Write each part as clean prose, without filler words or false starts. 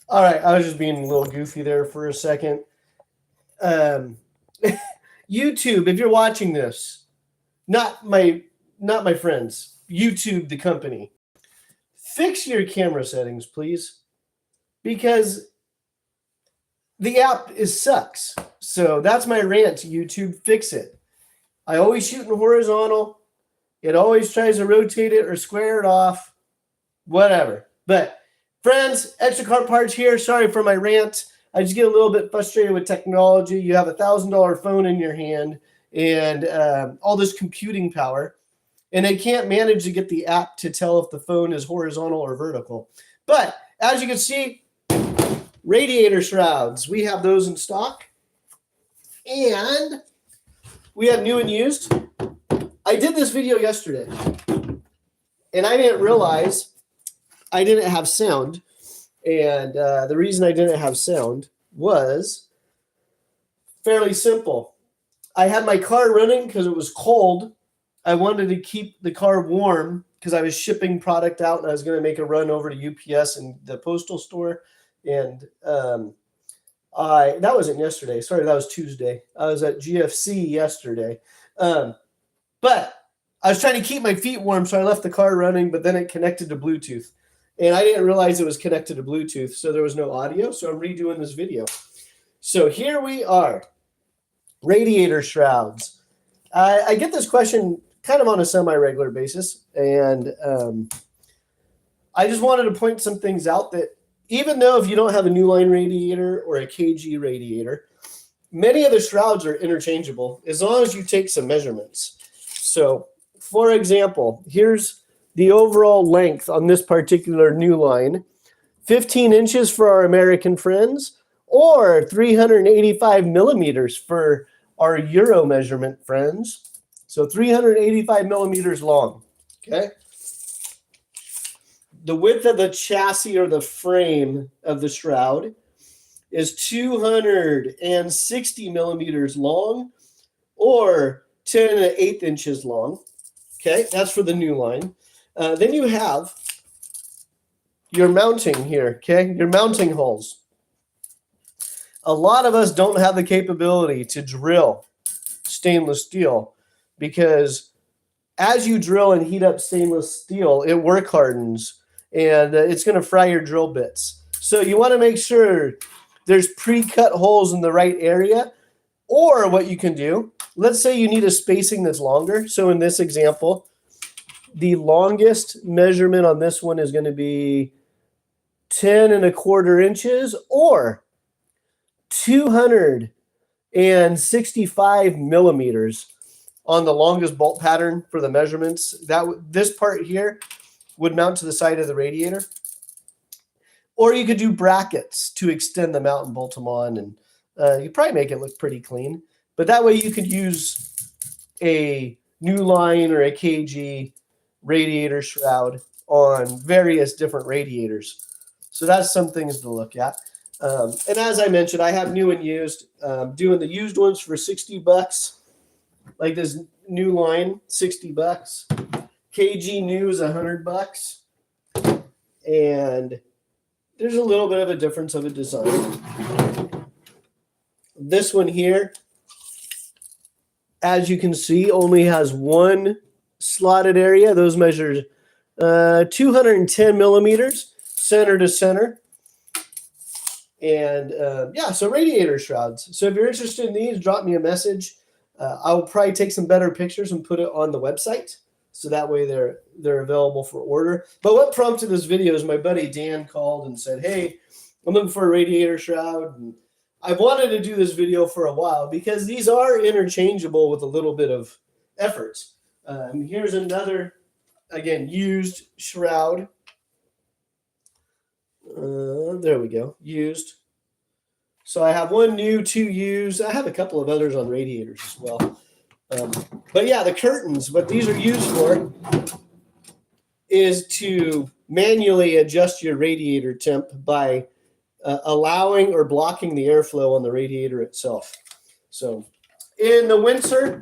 All right, I was just being a little goofy there for a second. Um, YouTube, if you're watching this, not my friends, YouTube the company, fix your camera settings, please, because the app sucks. So that's my rant. YouTube, fix it. I always shoot in horizontal. It always tries to rotate it or square it off. Whatever. But friends, Extra Kart Parts here. Sorry for my rant. I just get a little bit frustrated with technology. You have $1,000 phone in your hand and all this computing power, and they can't manage to get the app to tell if the phone is horizontal or vertical. But as you can see, radiator shrouds, we have those in stock, and we have new and used. I did this video yesterday, and I didn't realize I didn't have sound. And the reason I didn't have sound was fairly simple. I had my car running because it was cold. I wanted to keep the car warm because I was shipping product out and I was going to make a run over to UPS and the postal store. And that wasn't yesterday. Sorry, that was Tuesday. I was at GFC yesterday. But I was trying to keep my feet warm, so I left the car running, but then it connected to Bluetooth. And I didn't realize it was connected to Bluetooth, so there was no audio, so I'm redoing this video. So here we are, radiator shrouds. I get this question kind of on a semi-regular basis, and I just wanted to point some things out that even though if you don't have a new line radiator or a KG radiator, many of the shrouds are interchangeable as long as you take some measurements. So, for example, here's the overall length on this particular new line, 15 inches for our American friends, or 385 millimeters for our Euro measurement friends. So 385 millimeters long, okay? The width of the chassis or the frame of the shroud is 260 millimeters long, or 10 1/8 inches long. Okay, that's for the new line. Then you have your mounting here, okay? Your mounting holes. A lot of us don't have the capability to drill stainless steel because as you drill and heat up stainless steel, it work hardens and it's going to fry your drill bits. So you want to make sure there's pre-cut holes in the right area, or what you can do, let's say you need a spacing that's longer. So in this example, the longest measurement on this one is going to be 10 1/4 inches or 265 millimeters on the longest bolt pattern for the measurements. This part here would mount to the side of the radiator. Or you could do brackets to extend them out and bolt them on, and you probably make it look pretty clean. But that way you could use a new line or a KG radiator shroud on various different radiators. So that's some things to look at. And as I mentioned, I have new and used. Doing the used ones for $60, like this new line, $60. KG new is $100, and there's a little bit of a difference of a design. This one here, as you can see, only has one slotted area. Those measure 210 millimeters, center to center. And yeah, so radiator shrouds. So if you're interested in these, drop me a message. I'll probably take some better pictures and put it on the website, so that way they're available for order. But what prompted this video is my buddy Dan called and said, "Hey, I'm looking for a radiator shroud." And I've wanted to do this video for a while because these are interchangeable with a little bit of effort. Here's another, again, used shroud. There we go, used. So I have one new, two used. I have a couple of others on radiators as well. But yeah, the curtains, what these are used for is to manually adjust your radiator temp by allowing or blocking the airflow on the radiator itself. So in the winter,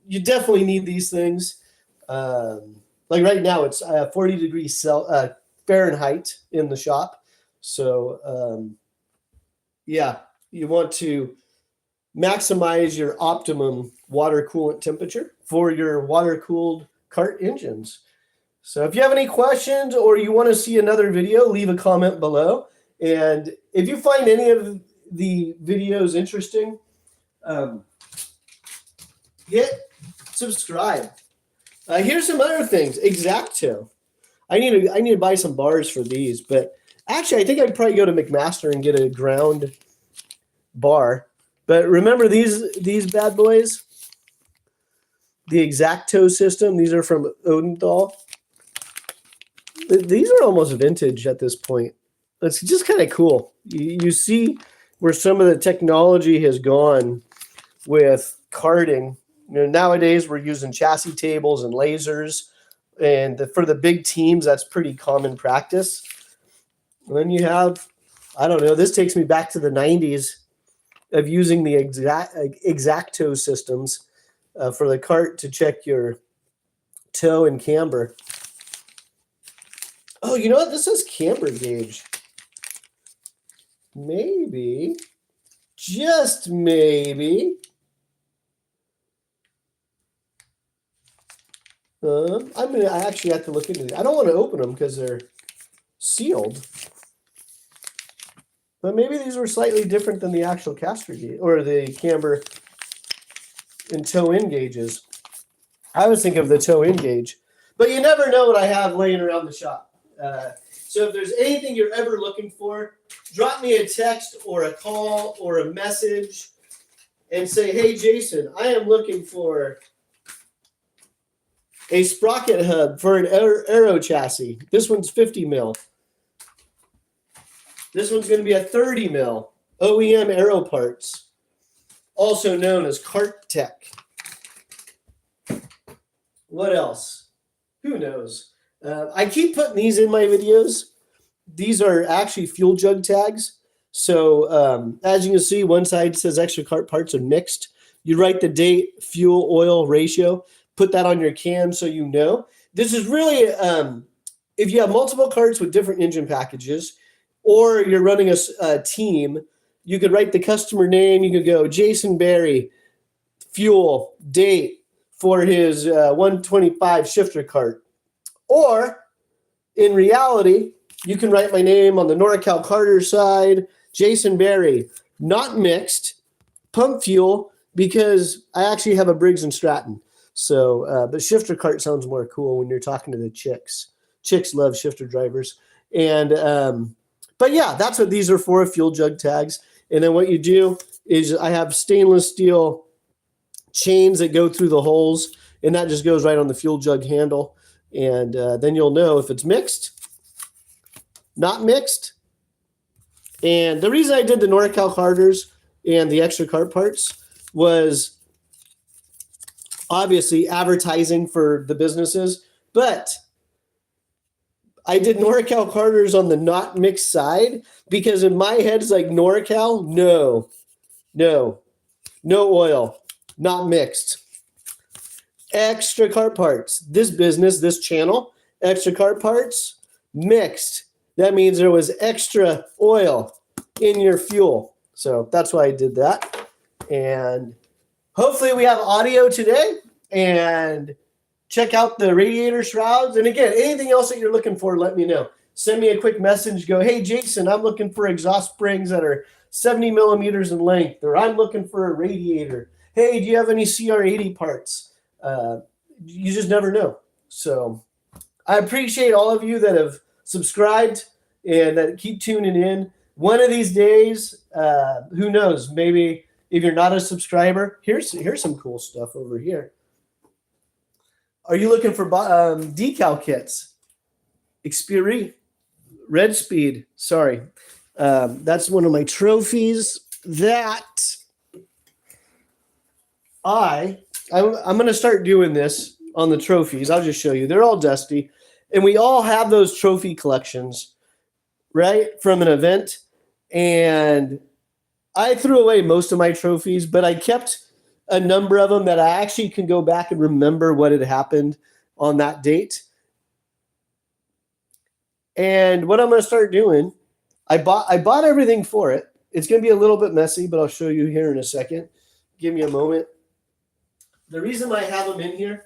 you definitely need these things. Like right now, it's 40 degrees Fahrenheit in the shop. So yeah, you want to maximize your optimum water coolant temperature for your water-cooled kart engines. So if you have any questions or you want to see another video, leave a comment below. And if you find any of the videos interesting, hit subscribe. Here's some other things. X-Acto. I need to buy some bars for these, but actually I think I'd probably go to McMaster and get a ground bar. But remember these bad boys? The X-Acto system. These are from Odenthal. These are almost vintage at this point. It's just kind of cool. You see where some of the technology has gone with karting. Nowadays we're using chassis tables and lasers, and for the big teams that's pretty common practice. And then you have, I don't know, this takes me back to the 90s of using the X-Acto systems for the kart to check your toe and camber. Oh, you know what? This says camber gauge. Maybe, just maybe, I actually have to look into it. I don't want to open them because they're sealed. But maybe these were slightly different than the actual caster gauge or the camber and toe-in gauges. I always think of the toe-in gauge, but you never know what I have laying around the shop. So if there's anything you're ever looking for, drop me a text or a call or a message and say, hey, Jason, I am looking for a sprocket hub for an aero chassis. This one's 50 mil. This one's going to be a 30 mil OEM aero parts, also known as Kart Tech. What else? Who knows? I keep putting these in my videos. These are actually fuel jug tags. So as you can see, one side says Extra Kart Parts and mixed. You write the date, fuel, oil ratio, put that on your can so you know. This is really, if you have multiple karts with different engine packages, or you're running a team, you could write the customer name. You could go Jason Berry, fuel, date for his 125 shifter kart. Or, in reality, you can write my name on the NorCal Carter side, Jason Berry, not mixed, pump fuel, because I actually have a Briggs & Stratton. So, but shifter kart sounds more cool when you're talking to the chicks. Chicks love shifter drivers. And, but yeah, that's what these are for, fuel jug tags. And then what you do is I have stainless steel chains that go through the holes, and that just goes right on the fuel jug handle. And then you'll know if it's mixed, not mixed. And the reason I did the NorCal Carters and the Extra Kart Parts was obviously advertising for the businesses, but I did NorCal Carters on the not mixed side because in my head it's like NorCal, no oil, not mixed. Extra Kart Parts. This business, this channel, Extra Kart Parts, mixed. That means there was extra oil in your fuel. So that's why I did that. And hopefully we have audio today. And check out the Radiator shrouds. And again, anything else that you're looking for, let me know. Send me a quick message. Go, hey, Jason, I'm looking for exhaust springs that are 70 millimeters in length. Or I'm looking for a radiator. Hey, do you have any CR80 parts? You just never know. So I appreciate all of you that have subscribed and that keep tuning in. One of these days, who knows, maybe if you're not a subscriber, here's some cool stuff over here. Are you looking for decal kits? Xperi, Red Speed, sorry. That's one of my trophies that I'm going to start doing this on the trophies. I'll just show you. They're all dusty. And we all have those trophy collections, right, from an event. And I threw away most of my trophies, but I kept a number of them that I actually can go back and remember what had happened on that date. And what I'm going to start doing I bought everything for it. It's going to be a little bit messy, but I'll show you here in a second. Give me a moment. The reason I have them in here,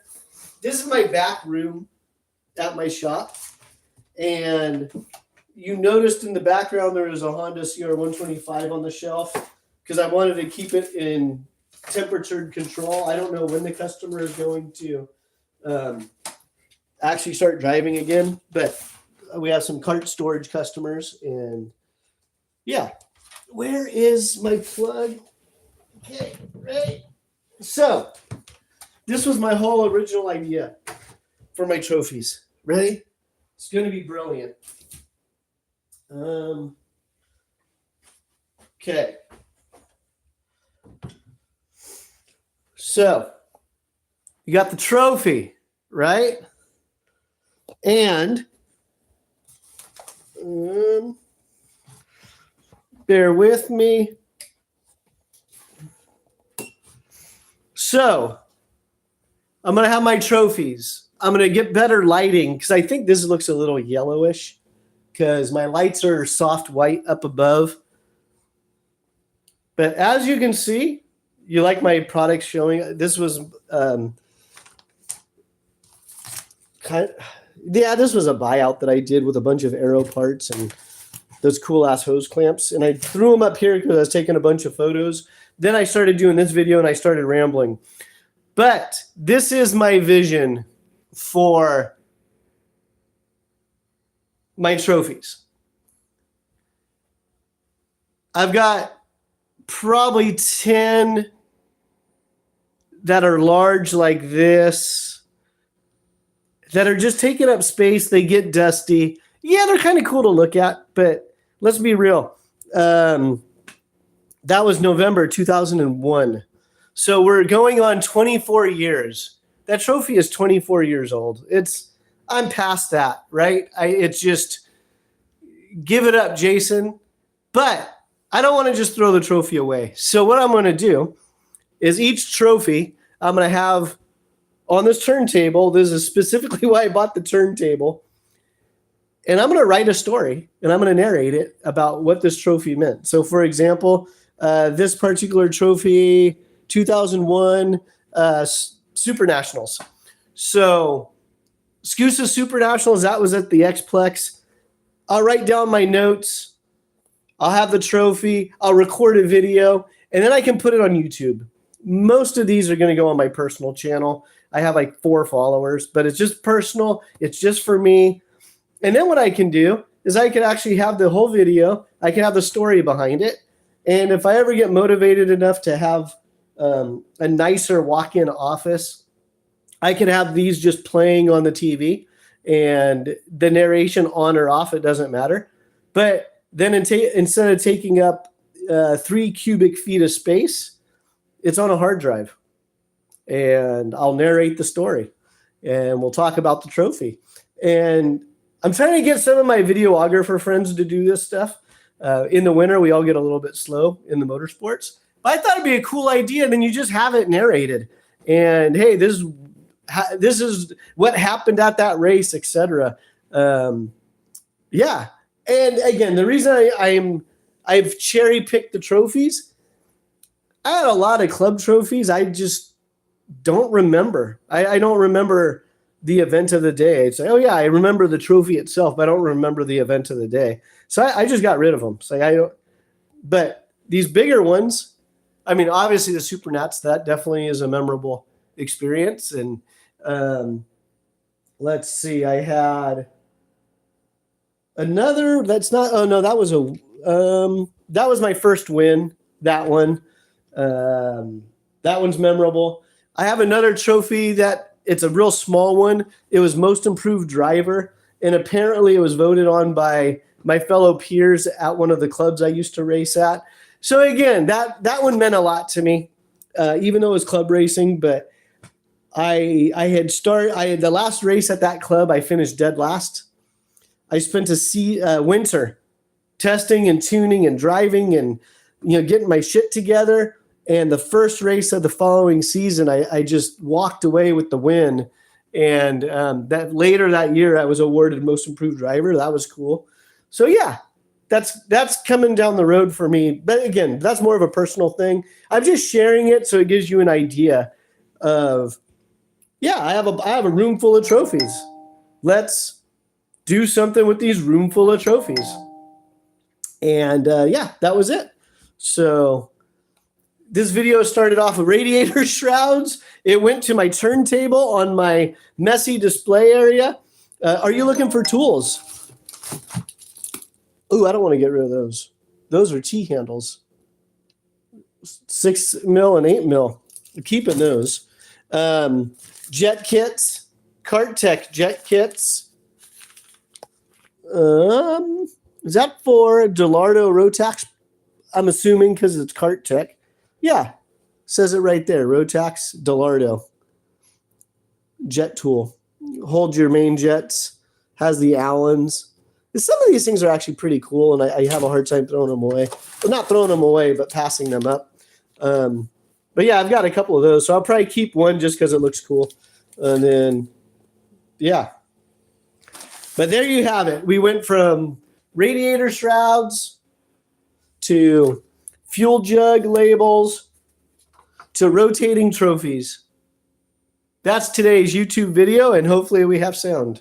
this is my back room at my shop. And you noticed in the background there is a Honda CR125 on the shelf because I wanted to keep it in temperature control. I don't know when the customer is going to actually start driving again, but we have some cart storage customers. And yeah, where is my plug? Okay, right. So this was my whole original idea for my trophies. Ready? It's going to be brilliant. Okay. So you got the trophy, right? And bear with me. So I'm going to have my trophies. I'm going to get better lighting because I think this looks a little yellowish because my lights are soft white up above. But as you can see, you like my products showing. This was this was a buyout that I did with a bunch of aero parts and those cool ass hose clamps. And I threw them up here because I was taking a bunch of photos. Then I started doing this video and I started rambling. But this is my vision for my trophies. I've got probably 10 that are large like this, that are just taking up space. They get dusty. Yeah, they're kind of cool to look at, but let's be real. That was November 2001. So we're going on 24 years. That trophy is 24 years old. I'm past that, right? It's just give it up, Jason. But I don't want to just throw the trophy away. So what I'm going to do is each trophy I'm going to have on this turntable. This is specifically why I bought the turntable. And I'm going to write a story and I'm going to narrate it about what this trophy meant. So for example, this particular trophy, 2001 Super Nationals. So SCUSA Super Nationals, that was at the Xplex. I'll write down my notes. I'll have the trophy. I'll record a video, and then I can put it on YouTube. Most of these are going to go on my personal channel. I have like 4 followers, but it's just personal. It's just for me. And then what I can do is I can actually have the whole video. I can have the story behind it. And if I ever get motivated enough to have a nicer walk-in office, I can have these just playing on the TV and the narration on or off, it doesn't matter. But then instead of taking up 3 cubic feet of space, it's on a hard drive. And I'll narrate the story and we'll talk about the trophy. And I'm trying to get some of my videographer friends to do this stuff. In the winter, we all get a little bit slow in the motorsports. But I thought it'd be a cool idea. Then you just have it narrated. And hey, this is what happened at that race, etc. Yeah. And again, the reason I've cherry picked the trophies, I had a lot of club trophies. I just don't remember. I don't remember the event of the day. It's like, oh yeah, I remember the trophy itself, but I don't remember the event of the day. So I just got rid of them. So but these bigger ones, I mean, obviously the Super Nats, that definitely is a memorable experience. And let's see, I had another. That's not. Oh no, that was that was my first win. That one, that one's memorable. I have another trophy that it's a real small one. It was most improved driver, and apparently it was voted on by my fellow peers at one of the clubs I used to race at. So again, that one meant a lot to me, even though it was club racing. But I had the last race at that club. I finished dead last. I spent a winter testing and tuning and driving and getting my shit together. And the first race of the following season, I just walked away with the win. And that later that year, I was awarded most improved driver. That was cool. So yeah, that's coming down the road for me. But again, that's more of a personal thing. I'm just sharing it so it gives you an idea of, yeah, I have a room full of trophies. Let's do something with these room full of trophies. And yeah, that was it. So this video started off with Radiator shrouds. It went to my turntable on my messy display area. Are you looking for tools? Ooh, I don't want to get rid of those. Those are T-handles. 6 mil and 8 mil. I'm keeping those. Jet kits. Kart jet kits. Is that for Delardo Rotax? I'm assuming because it's Kart Tech. Yeah, says it right there. Rotax Delardo jet tool. Hold your main jets. Has the Allens. Some of these things are actually pretty cool, and I have a hard time throwing them away. Well, not throwing them away, but passing them up. But yeah, I've got a couple of those, so I'll probably keep one just because it looks cool. And then, yeah. But there you have it. We went from Radiator shrouds to fuel jug labels to rotating trophies. That's today's YouTube video, and hopefully we have sound.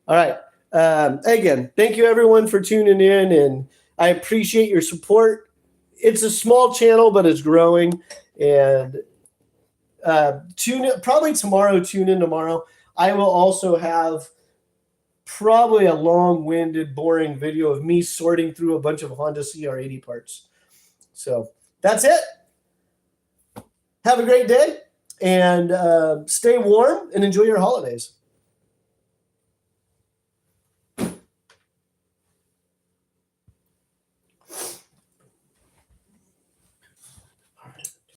All right. Again, thank you everyone for tuning in, and I appreciate your support. It's a small channel, but it's growing. And tune in tomorrow. I will also have probably a long-winded, boring video of me sorting through a bunch of Honda CR80 parts. So that's it. Have a great day, and stay warm and enjoy your holidays.